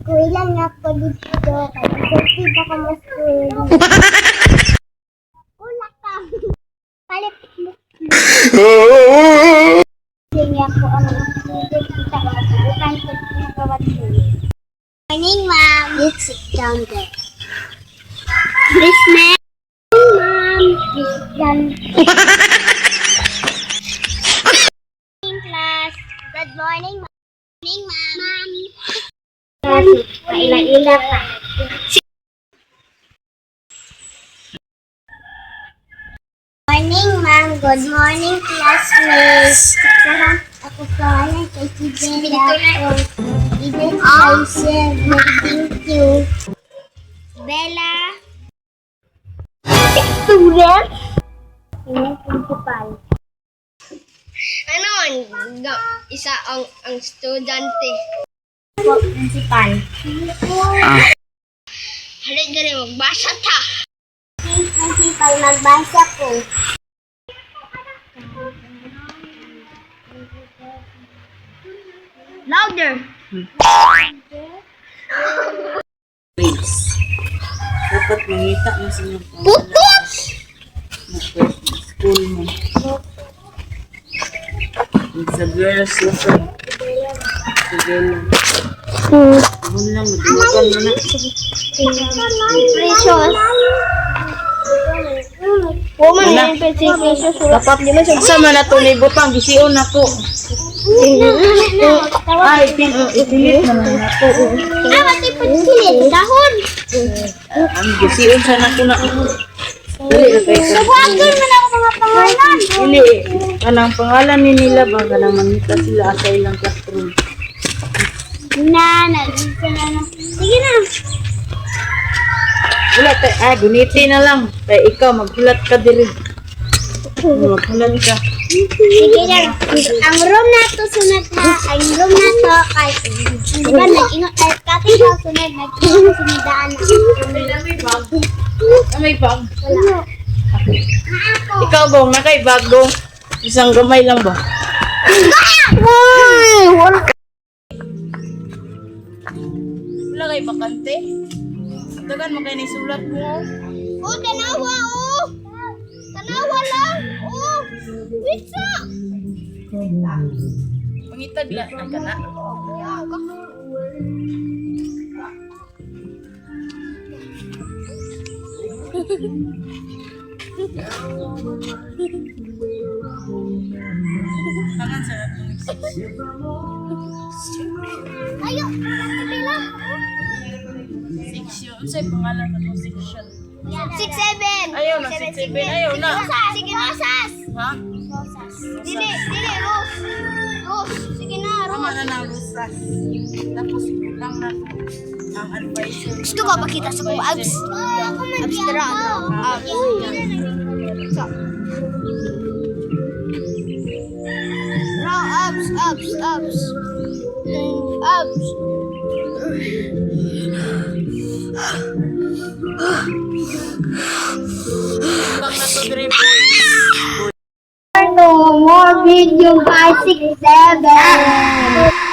School lang ako dito. Kasi baka mo school. Ulak ka. Palit mo. Hindi ako ang nagsisit. Kita ka masubukan sa pinagawat. Morning, ma'am. Let's sit down there. Please, ma'am. Ma'am, please sit down. Class. Good morning, ma'am. Morning, ma'am. Paila-ila pa. Morning, ma'am. Good morning, classmates. Ako pangalan kay si Bella. Even I said thank you. Bella. Student. Yung principal. Ano isa ang estudyante. Po, principal. Halika gani magbasa ta. Principal, magbasa po. Louder. Grades. Dapat mangita mo sa inyong Pupot! school mo. Sa girls, listen. Sige lang. Huwag lang, maduwagan mo na. Precious. Woman Wala. na yung precious. Dapat sama na ito, may butang, gisiyon ako. Ay, ipilit naman ako. Matipid silit. Dahon. Ang gisiyon sana ko na. Dali na kayo. Suwagan mo na ako mga pangalan. Dili, kanang pangalan ni nila ba, kanang mangita sila sa ilang classroom. Nagisa na lang. Sige na. Wala tayo, guniti na lang. Kaya ikaw, maghulat ka diri. Maghulat ka. Sige na. Ang room na to sunod na. Ang room na to kay diba nag-ingot ay kati daw sunod nag-ingot sinidaan na. May bag. Wala. Ikaw bong, nakay bag bong. Isang gamay lang ba? Wala kay bakante. Dagan mo kayo ni sulat mo. Oh, tanawa oh. Tanawa lang. Oh. Pizza. Mangitag lang ang kana. Tangan sa atong Ayo. Pila. section. Unsay pangalan sa section? 6-7. Ayaw na, 6-7. Ayaw na. Sige na, Sas. Ha? Dili, Ros. Ros. Sige na, Tama Ros. na ng rusas. Tapos utang na ko ang advisor. Gusto ka makita sa kong abs? Abs tara. Abs. No, abs. Abs. Utang na to dire boys. No more video 5, 6, 7.